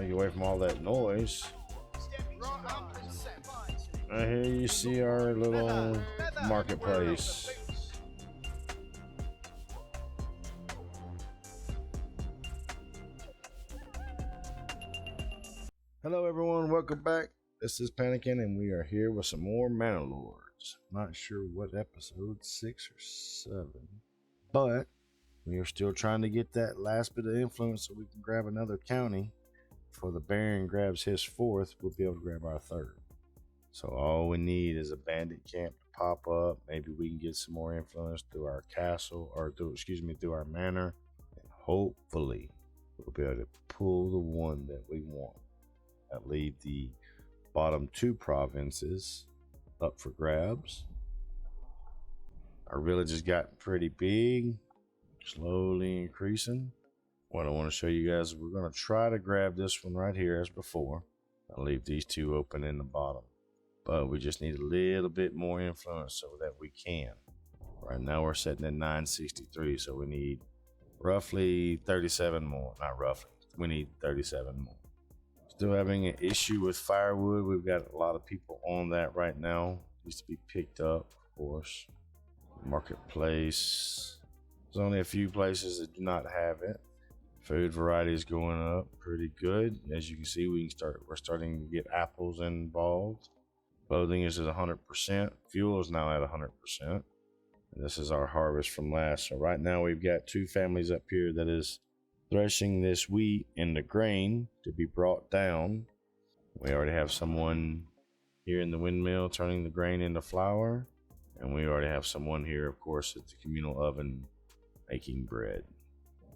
Make away from all that noise. Right here you see our little marketplace. Hello everyone, welcome back. This is Panickn and we are here with some more Manor Lords. Not sure what episode, 6 or 7. But we are still trying to get that last bit of influence so we can grab another county. Before the Baron grabs his 4th, we'll be able to grab our 3rd. So all we need is a bandit camp to pop up. Maybe we can get some more influence through our castle, or through our manor. And hopefully we'll be able to pull the one that we want. That leave the bottom 2 provinces up for grabs. Our village has gotten pretty big, slowly increasing. What I want to show you guys, we're going to try to grab this one right here as before. I'll leave these 2 open in the bottom, but we just need a little bit more influence so that we can. Right now we're sitting at 963, so we need roughly 37 more. Not roughly, we need 37 more. Still having an issue with firewood. We've got a lot of people on that right now. Needs to be picked up, of course. Marketplace. There's only a few places that do not have it. Food variety is going up pretty good. As you can see, we're starting to get apples involved. Clothing is at 100%. Fuel is now at 100%. And this is our harvest from last. So right now we've got 2 families up here that is threshing this wheat into grain to be brought down. We already have someone here in the windmill turning the grain into flour, and we already have someone here, of course, at the communal oven making bread.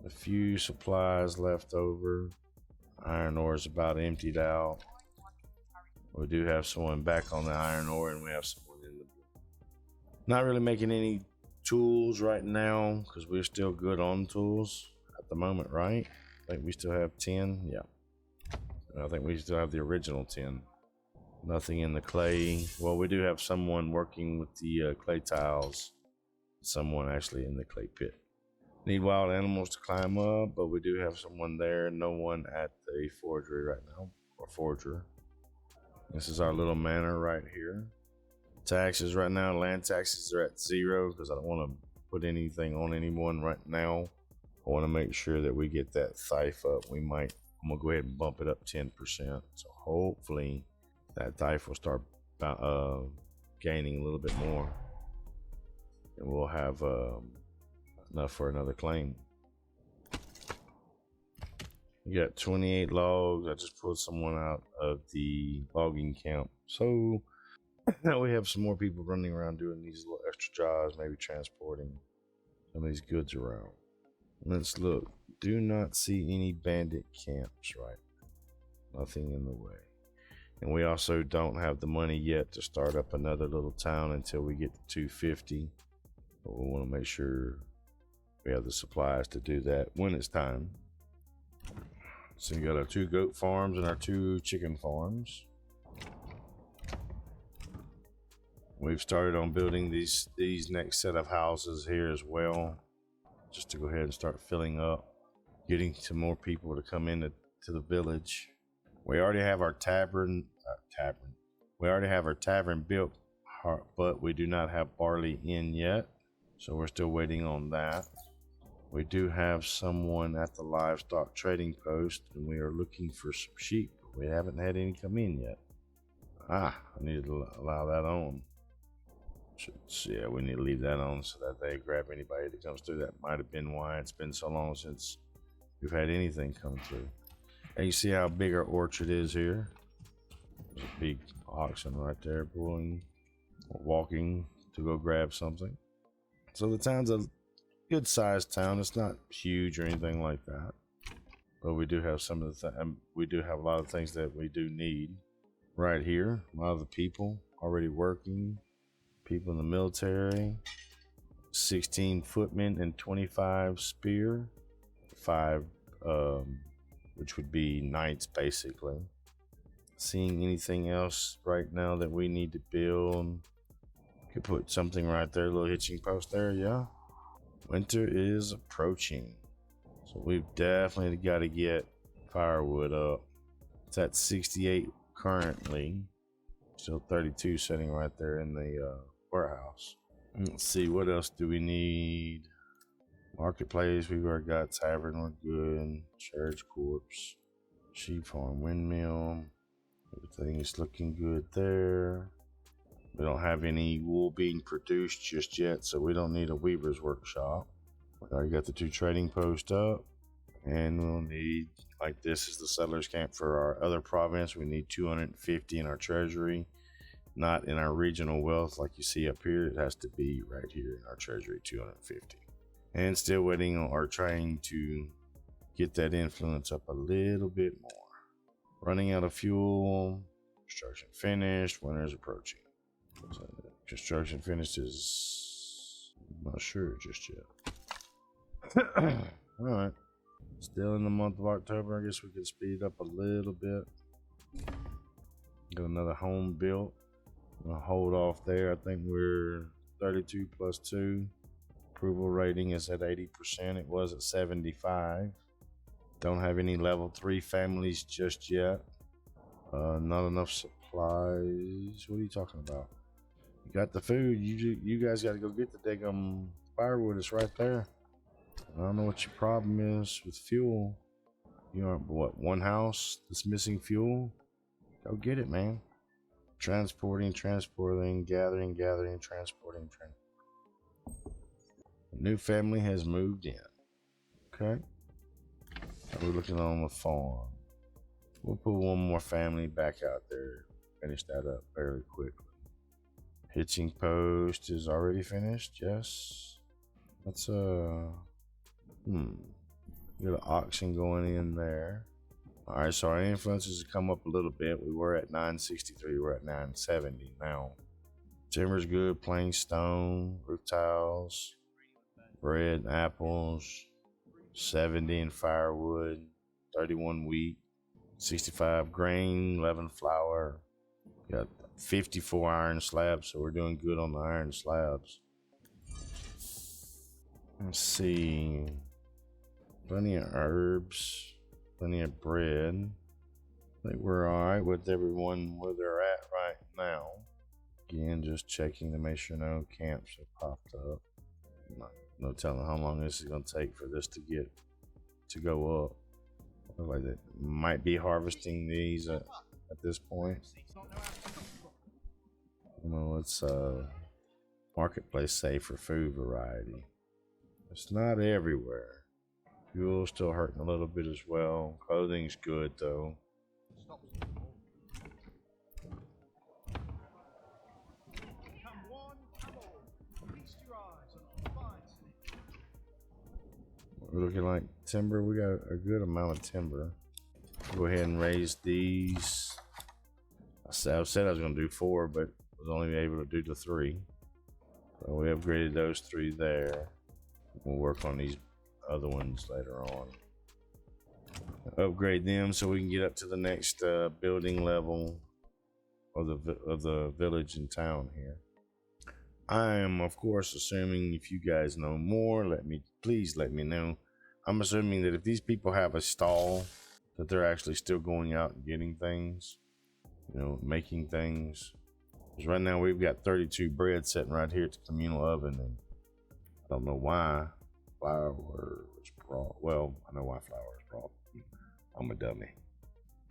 A few supplies left over. Iron ore is about emptied out. We do have someone back on the iron ore, and we have someone in the not really making any tools right now because we're still good on tools at the moment, right? I think we still have 10. Yeah, I think we still have the original 10. Nothing in the clay. Well, we do have someone working with the clay tiles. Someone actually in the clay pit. Need wild animals to climb up, but we do have someone there. No one at the forgery right now, or forger. This is our little manor right here. Taxes right now, land taxes are at 0 because I don't want to put anything on anyone right now. I want to make sure that we get that thrift up. I'm gonna go ahead and bump it up 10%. So hopefully that thrift will start gaining a little bit more, and we'll have enough for another claim. We got 28 logs. I just pulled someone out of the logging camp, so now we have some more people running around doing these little extra jobs, maybe transporting some of these goods around. Let's look. Do not see any bandit camps right now. Nothing in the way. And we also don't have the money yet to start up another little town until we get to 250. But we want to make sure we have the supplies to do that when it's time. So we got our 2 goat farms and our 2 chicken farms. We've started on building these next set of houses here as well, just to go ahead and start filling up, getting some more people to come into the village. We already have our tavern. We already have our tavern built, but we do not have barley in yet, so we're still waiting on that. We do have someone at the livestock trading post, and we are looking for some sheep, but we haven't had any come in yet. I need to allow that on. Yeah, we need to leave that on so that they grab anybody that comes through. That might have been why it's been so long since we've had anything come through. And you see how big our orchard is here. There's a big oxen right there walking to go grab something. So the town's a good sized town. It's not huge or anything like that, but we do have we do have a lot of things that we do need right here. A lot of the people already working. People in the military, 16 footmen and 25 spear, 5 which would be knights basically. Seeing anything else right now that we need to build? Could put something right there, a little hitching post there. Yeah, winter is approaching, so we've definitely got to get firewood up. It's at 68 currently. Still 32 sitting right there in the warehouse. Let's see, what else do we need? Marketplace, we've already got tavern, we're good. Church, corpse, sheep farm, windmill. Everything's looking good there. We don't have any wool being produced just yet, so we don't need a weaver's workshop. We already got the 2 trading posts up, and we'll need, like, this is the settlers camp for our other province. We need 250 in our treasury, not in our regional wealth like you see up here. It has to be right here in our treasury, 250. And still waiting on or trying to get that influence up a little bit more. Running out of fuel. Construction finished. Winter's approaching. So construction finished is, I'm not sure just yet. Alright. Still in the month of October. I guess we can speed up a little bit. Got another home built. I'm gonna hold off there. I think we're 32 plus 2. Approval rating is at 80%. It was at 75. Don't have any level 3 families just yet. Not enough supplies. What are you talking about? You got the food. You guys got to go get the daggum firewood. It's right there. I don't know what your problem is with fuel. You are what, one house that's missing fuel? Go get it, man. Transporting, gathering, transporting. A new family has moved in. Okay. We're looking on the farm. We'll put one more family back out there. Finish that up fairly quickly. Hitching post is already finished. Yes. That's got an auction going in there. All right, so our influences have come up a little bit. We were at 963. We're at 970 now. Timber's good. Plain stone, roof tiles, bread, apples, 70 in firewood, 31 wheat, 65 grain, 11 flour. Got 54 iron slabs, so we're doing good on the iron slabs. Let's see. Plenty of herbs, plenty of bread. I think we're alright with everyone where they're at right now. Again, just checking to make sure no camps have popped up. No telling how long this is going to take for this to go up. Like that might be harvesting these at this point. What's marketplace say for food variety? It's not everywhere. Fuel's still hurting a little bit as well. Clothing's good though. We're looking like timber. We got a good amount of timber. Go ahead and raise these. I said I was going to do 4, but was only able to do the 3. So we upgraded those 3 there. We'll work on these other ones later on. Upgrade them so we can get up to the next building level of the village and town here. I am, of course, assuming if you guys know more, please let me know. I'm assuming that if these people have a stall, that they're actually still going out and getting things, making things. Because right now we've got 32 bread sitting right here at the communal oven, and I don't know why flour was brought. Well, I know why flour was brought. I'm a dummy.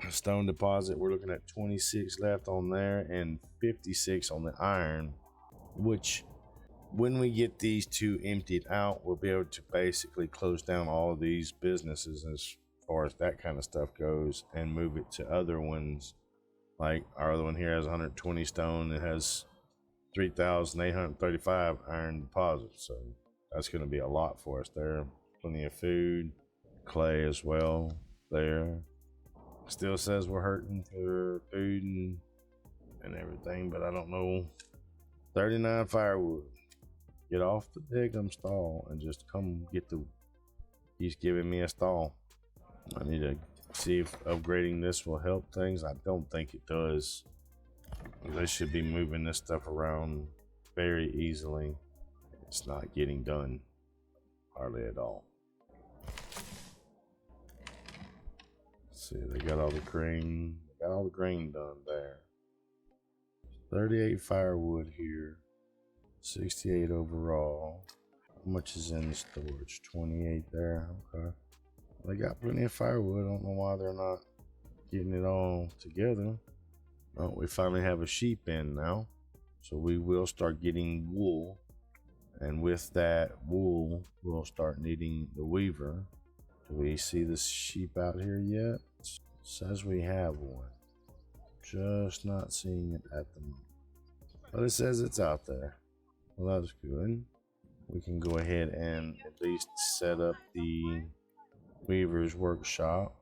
Stone deposit, we're looking at 26 left on there and 56 on the iron, which when we get these 2 emptied out, we'll be able to basically close down all of these businesses as far as that kind of stuff goes and move it to other ones. Like our other one here has 120 stone. It has 3,835 iron deposits. So that's going to be a lot for us there. Plenty of food, clay as well there. Still says we're hurting for food and everything, but I don't know. 39 firewood. Get off the daggum stall and just come get he's giving me a stall. I need to see if upgrading this will help things. I don't think it does. They should be moving this stuff around very easily. It's not getting done hardly at all. Let's see, they got all the grain. Got all the grain done there. 38 firewood here. 68 overall. How much is in the storage? 28 there. Okay. They got plenty of firewood. I don't know why they're not getting it all together. Oh, we finally have a sheep in now. So we will start getting wool. And with that wool, we'll start needing the weaver. Do we see the sheep out here yet? It says we have one. Just not seeing it at the moment. But it says it's out there. Well, that's good. We can go ahead and at least set up the weaver's workshop.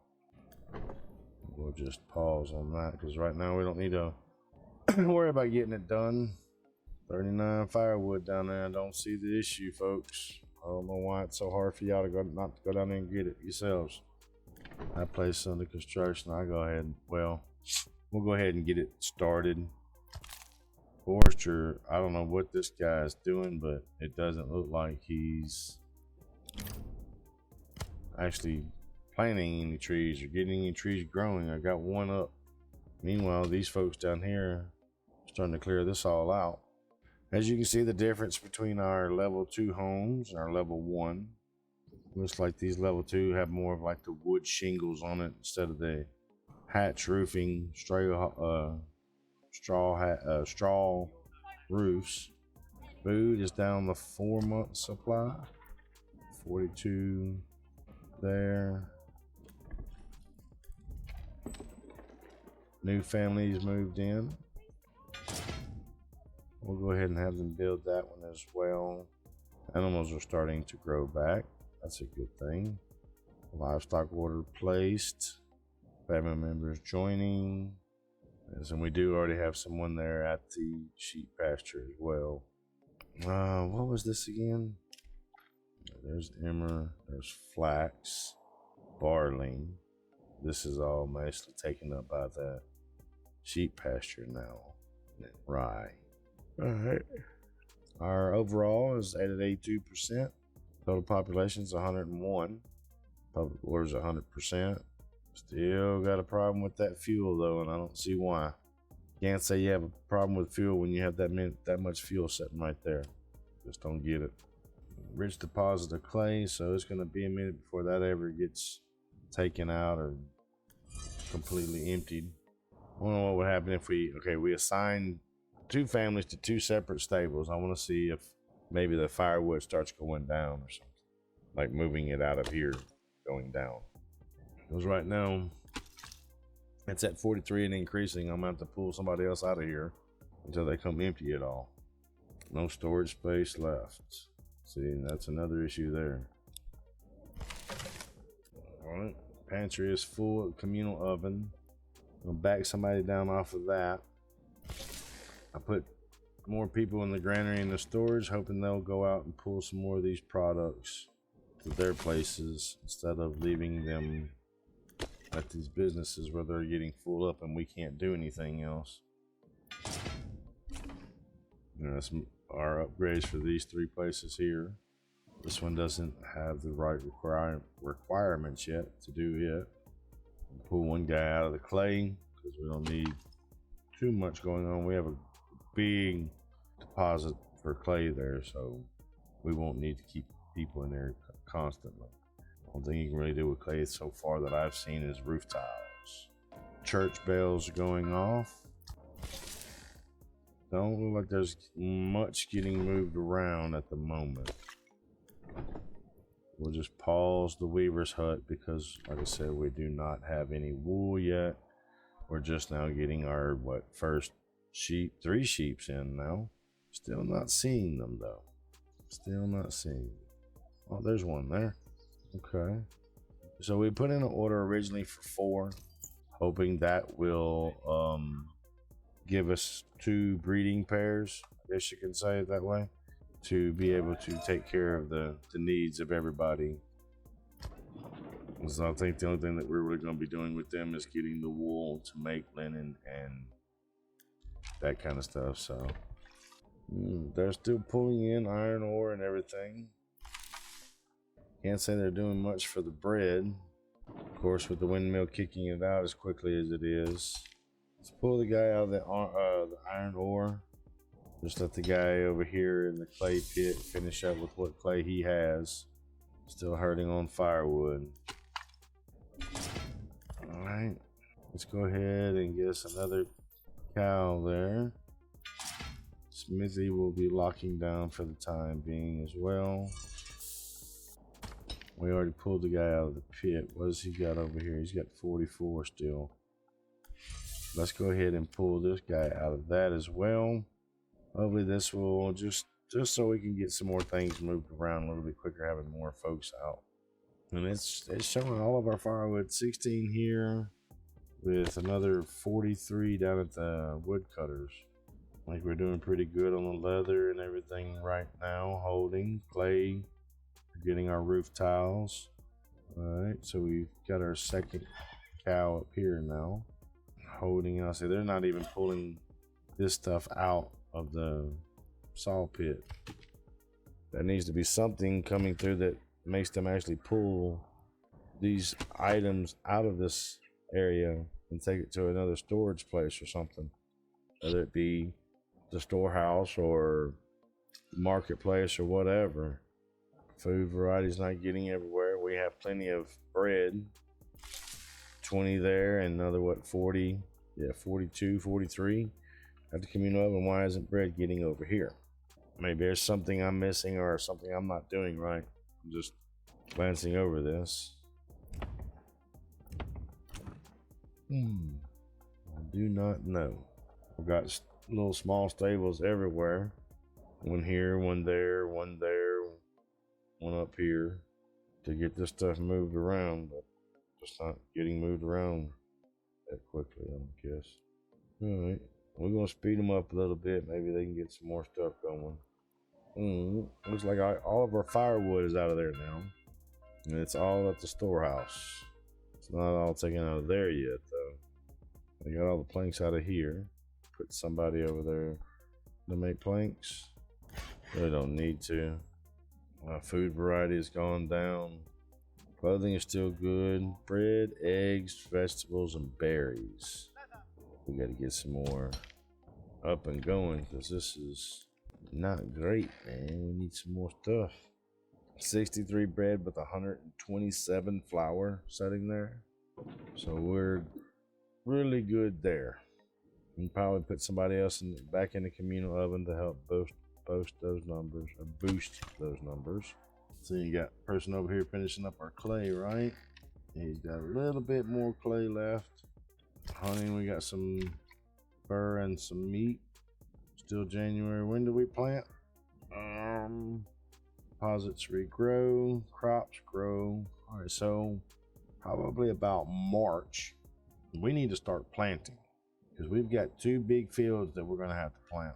We'll just pause on that because right now we don't need to worry about getting it done. 39 firewood down there. I don't see the issue, folks. I don't know why it's so hard for y'all to not to go down there and get it yourselves. That place under construction. I go ahead and, well, we'll go ahead and get it started. Forester, I don't know what this guy's doing, but it doesn't look like he's actually planting any trees or getting any trees growing. I got one up. Meanwhile, these folks down here are starting to clear this all out. As you can see, the difference between our level 2 homes and our level 1. Looks like these level 2 have more of like the wood shingles on it instead of the hatch roofing, straw roofs. Food is down the 4-month supply. 42 there. New families moved in. We'll go ahead and have them build that one as well. Animals are starting to grow back. That's a good thing. Livestock order placed. Family members joining. And we do already have someone there at the sheep pasture as well. What was this again? There's emmer. There's flax. Barley. This is all mostly taken up by the sheep pasture now. And rye. Alright. Our overall is 82%. Total population is 101. Public order is 100%. Still got a problem with that fuel though, and I don't see why. Can't say you have a problem with fuel when you have that much fuel sitting right there. Just don't get it. Rich deposit of clay, so it's going to be a minute before that ever gets taken out or completely emptied. I don't know what would happen if we assign 2 families to 2 separate stables. I want to see if maybe the firewood starts going down or something, like moving it out of here, going down. Because right now it's at 43 and increasing. I'm gonna have to pull somebody else out of here until they come empty it all. No storage space left. See, that's another issue there. All right, pantry is full. Communal oven. I'll back somebody down off of that. I put more people in the granary and the storage, hoping they'll go out and pull some more of these products to their places instead of leaving them at these businesses where they're getting full up and we can't do anything else. That's our upgrades for these 3 places here. This one doesn't have the right requirements yet to do it. Pull one guy out of the clay because we don't need too much going on. We have a big deposit for clay there, so we won't need to keep people in there constantly. One thing you can really do with clay so far that I've seen is roof tiles. Church bells are going off. Don't look like there's much getting moved around at the moment. We'll just pause the weaver's hut because, like I said, we do not have any wool yet. We're just now getting our first sheep, 3 sheeps in now. Still not seeing them though. Still not seeing them. Oh, there's one there. Okay. So we put in an order originally for 4, hoping that will give us 2 breeding pairs, I guess you can say it that way, to be able to take care of the needs of everybody. So I think the only thing that we're really going to be doing with them is getting the wool to make linen and that kind of stuff. So they're still pulling in iron ore and everything. Can't say they're doing much for the bread. Of course, with the windmill kicking it out as quickly as it is. Let's pull the guy out of the iron ore. Just let the guy over here in the clay pit finish up with what clay he has. Still hurting on firewood. Alright, let's go ahead and get us another cow there. Smithy will be locking down for the time being as well. We already pulled the guy out of the pit. What has he got over here? He's got 44 still. Let's go ahead and pull this guy out of that as well. Hopefully this will just so we can get some more things moved around a little bit quicker, having more folks out. And it's showing all of our firewood, 16 here with another 43 down at the woodcutters. Like we're doing pretty good on the leather and everything right now. Holding clay, getting our roof tiles. All right, so we've got our second cow up here now. Holding, I'll say they're not even pulling this stuff out of the saw pit. There needs to be something coming through that makes them actually pull these items out of this area and take it to another storage place or something, whether it be the storehouse or marketplace or whatever. Food variety's not getting everywhere. We have plenty of bread, 20 there, and another 40, 42, 43 at the communal oven. Why isn't bread getting over here? Maybe there's something I'm missing or something I'm not doing right. I'm just glancing over this. I do not know. We've got little small stables everywhere. One here, one there, one there, one up here to get this stuff moved around, but just not getting moved around that quickly, I guess. All right, we're gonna speed them up a little bit. Maybe they can get some more stuff going. Looks like all of our firewood is out of there now, and it's all at the storehouse. It's not all taken out of there yet, though. I got all the planks out of here. Put somebody over there to make planks. Really don't need to. Food variety has gone down. Clothing is still good. Bread, eggs, vegetables, and berries. We got to get some more up and going because this is not great, man. We need some more stuff. 63 bread with 127 flour sitting there. So we're really good there. We can probably put somebody else back in the communal oven to help boost those numbers. So you got a person over here finishing up our clay, right? And he's got a little bit more clay left. Honey, we got some fur and some meat. Still January. When do we plant? Deposits regrow, crops grow. All right, so probably about March, we need to start planting because we've got 2 big fields that we're going to have to plant.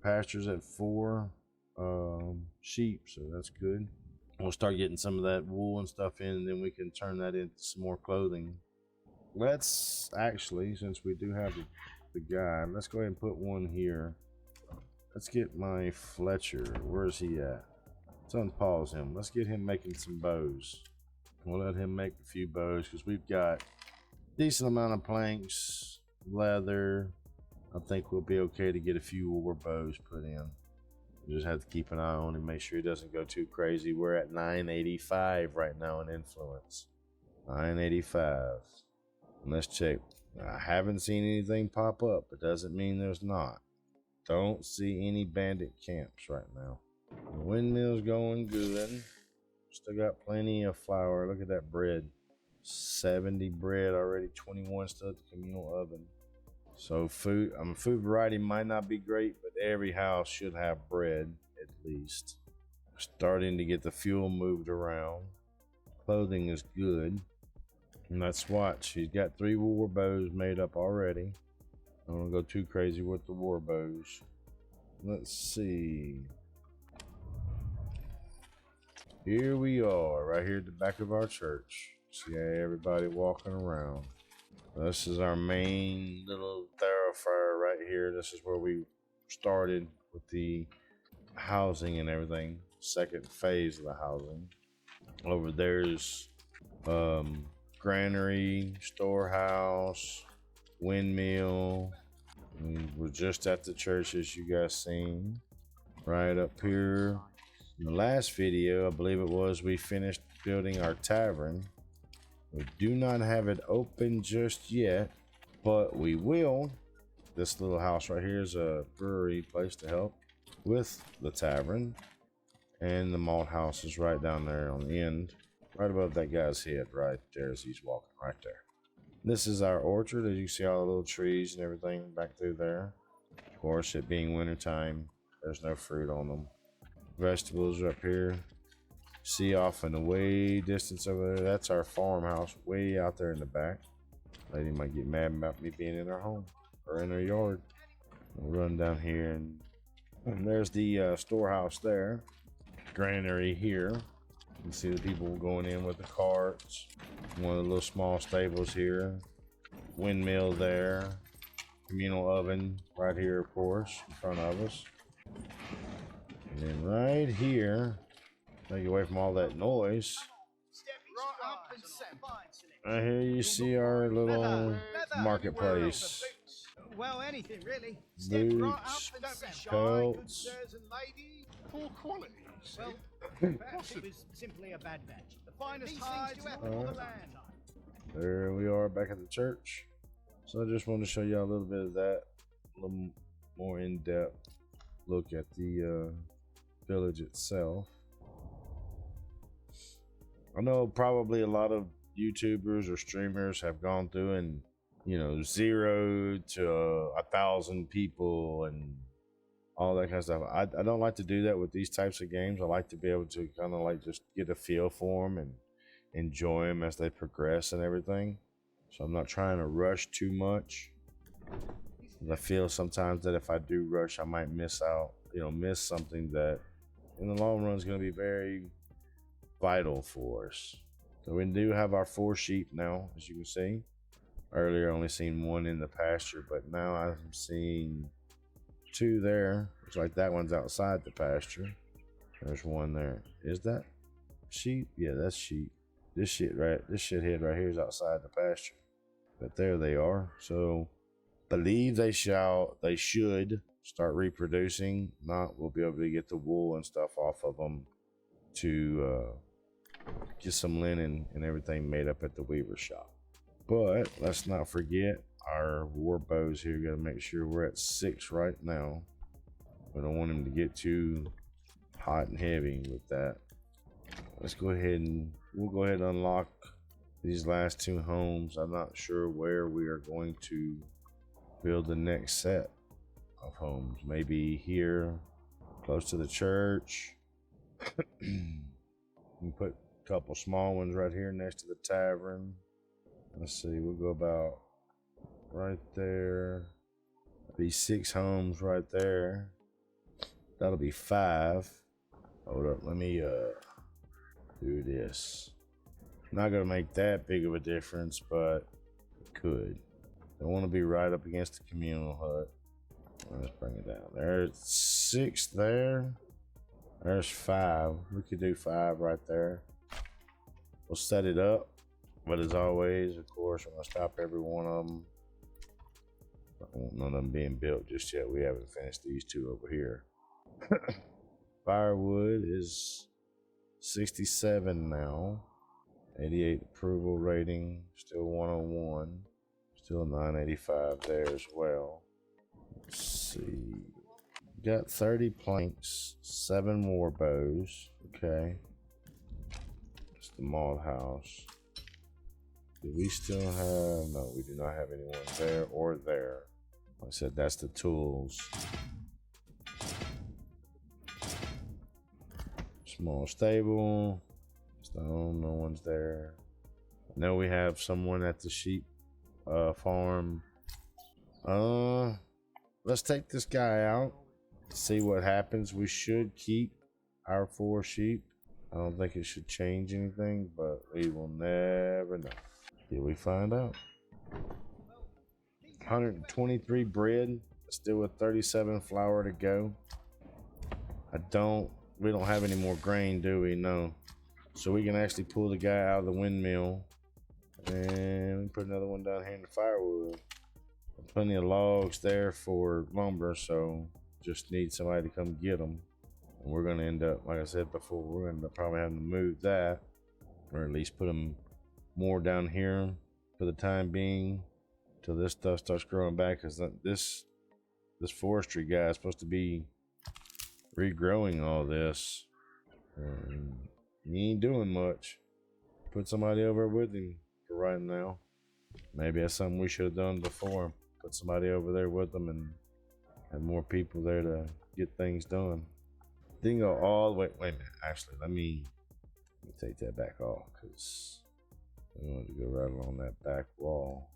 Pastures at 4 sheep, so that's good. We'll start getting some of that wool and stuff in, and then we can turn that into some more clothing. Let's actually, since we do have the guy, let's go ahead and put one here. Let's get my Fletcher. Where's he at? Let's unpause him. Let's get him making some bows. We'll let him make a few bows because we've got a decent amount of planks, leather. I think we'll be okay to get a few more bows put in. We just have to keep an eye on him, make sure he doesn't go too crazy. We're at 985 right now in influence. 985. And let's check. I haven't seen anything pop up, but doesn't mean there's not. Don't see any bandit camps right now. The windmill's going good. Still got plenty of flour. Look at that bread. 70 bread already, 21 still at the communal oven. So food variety might not be great, but every house should have bread at least. Starting to get the fuel moved around. Clothing is good. And let's watch. He's got 3 war bows made up already. I don't want to go too crazy with the war bows. Let's see. Here we are, right here at the back of our church. See everybody walking around. This is our main little thoroughfare right here. This is where we started with the housing and everything. 2nd phase of the housing. Over there's granary, storehouse, windmill. We're just at the church, as you guys seen. Right up here. In the last video, I believe it was, we finished building our tavern. We do not have it open just yet, but we will. This little house right here is a brewery place to help with the tavern. And the malt house is right down there on the end, right above that guy's head right there as he's walking right there. This is our orchard. As you see, all the little trees and everything back through there. Of course, it being winter time, there's no fruit on them. Vegetables are up here. See off in the way distance over there, that's our farmhouse way out there in the back. Lady might get mad about me being in her home or in her yard. We'll run down here and there's the storehouse there. Granary here. You can see the people going in with the carts. One of the little small stables here. Windmill there. Communal oven right here, of course, in front of us. And then right here, take away from all that noise, right here you see our little marketplace. Well, anything really. Boots, pelts. Poor quality. Well, perhaps it was simply a bad batch. The finest hides you ever on the land. There we are back at the church. So I just wanted to show you a little bit of that, a little more in-depth look at the village itself. I know probably a lot of YouTubers or streamers have gone through and, you know, 0 to 1,000 people and all that kind of stuff. I don't like to do that with these types of games. I like to be able to kind of like just get a feel for them and enjoy them as they progress and everything. So I'm not trying to rush too much. I feel sometimes that if I do rush, I might miss out, miss something that in the long run is going to be very vital for us. So we do have our 4 sheep now, as you can see. Earlier, I only seen 1 in the pasture, but now I'm seeing 2 there. Looks like that one's outside the pasture. There's 1 there. Is that sheep? Yeah, that's sheep. This shithead right here is outside the pasture. But there they are. So believe they should start reproducing. Not, we'll be able to get the wool and stuff off of them to get some linen and everything made up at the weaver shop. But let's not forget our war bows here. Gotta make sure we're at 6 right now. We don't want him to get too hot and heavy with that. Let's go ahead and we'll go ahead and unlock these last 2 homes. I'm not sure where we are going to build the next set of homes. Maybe here, close to the church. We put a couple small ones right here next to the tavern. Let's see, we'll go about right there. That'll be 6 homes right there. That'll be 5. Hold up, let me do this. Not gonna make that big of a difference, but it could. Don't want to be right up against the communal hut. Let's bring it down. There's 6 there. There's 5. We could do 5 right there. We'll set it up. But as always, of course, I'm going to stop every one of them. I don't want none of them being built just yet. We haven't finished these 2 over here. Firewood is 67 now. 88 approval rating. Still 101. Still 985 there as well. Let's see. Got 30 planks. 7 war bows. Okay. It's the malt house. Do we still have... No, we do not have anyone there or there. Like I said, that's the tools. Small stable. Stone, no one's there. I know we have someone at the sheep farm. Let's take this guy out. See what happens. We should keep our 4 sheep. I don't think it should change anything, but we will never know. Did we find out? 123 bread, still with 37 flour to go. We don't have any more grain, do we? No. So we can actually pull the guy out of the windmill And we put another one down here in the firewood. Plenty of logs there for lumber, so just need somebody to come get them. And we're going to end up, like I said before, we're going to end up probably having to move that, or at least put them more down here for the time being till this stuff starts growing back, because this forestry guy is supposed to be regrowing all this. He ain't doing much. Put somebody over with him for right now. Maybe that's something we should have done before. Put somebody over there with them and have more people there to get things done. Didn't go all the way. Wait a minute. Actually, let me take that back off, because I wanted to go right along that back wall.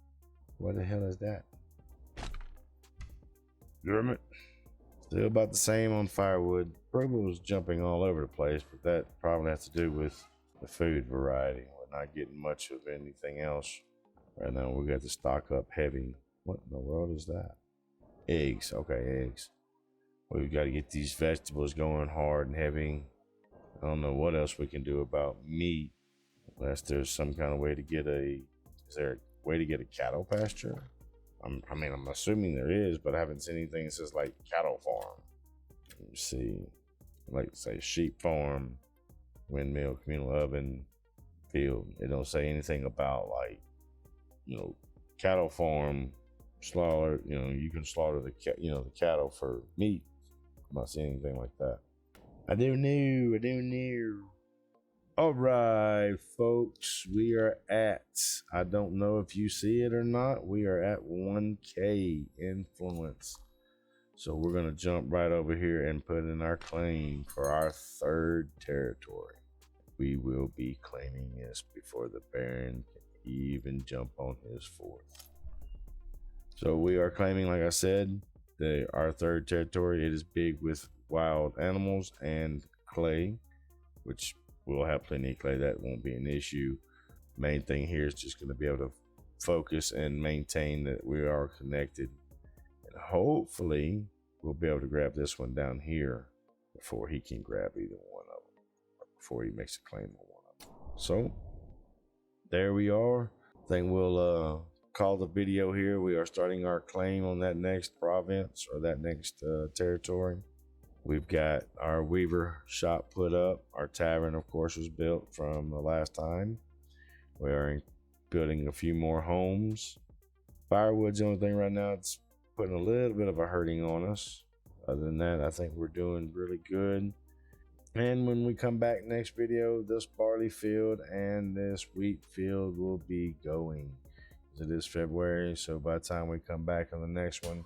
What the hell is that? Dermot. Still about the same on firewood. Probably was jumping all over the place, but that probably has to do with the food variety. We're not getting much of anything else right now. We got to stock up heavy. What in the world is that? Eggs. Okay, eggs. We've got to get these vegetables going hard and heavy. I don't know what else we can do about meat, unless there's some kind of way to get is there a way to get a cattle pasture? I'm assuming there is, but I haven't seen anything that says like cattle farm. Let me see, like say sheep farm, windmill, communal oven, field. It don't say anything about like, cattle farm, slaughter. You can slaughter the cattle for meat. I'm not seeing anything like that. I don't know. All right, folks, we are at, I don't know if you see it or not, we are at 1K influence. So we're going to jump right over here and put in our claim for our third territory. We will be claiming this before the Baron can even jump on his fourth. So we are claiming, like I said, our third territory. It is big with wild animals and clay, which we'll have plenty of clay. That won't be an issue. Main thing here is just going to be able to focus and maintain that we are connected. And hopefully we'll be able to grab this one down here before he can grab either one of them, or before he makes a claim on one of them. So there we are. I think we'll call the video here. We are starting our claim on that next province, or that next territory. We've got our weaver shop put up. Our tavern, of course, was built from the last time. We are building a few more homes. Firewood's the only thing right now. It's putting a little bit of a hurting on us. Other than that, I think we're doing really good. And when we come back next video, this barley field and this wheat field will be going. It is February, so by the time we come back on the next one,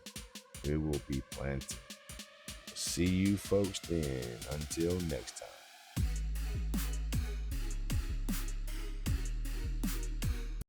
we will be planting. See you folks then. Until next time.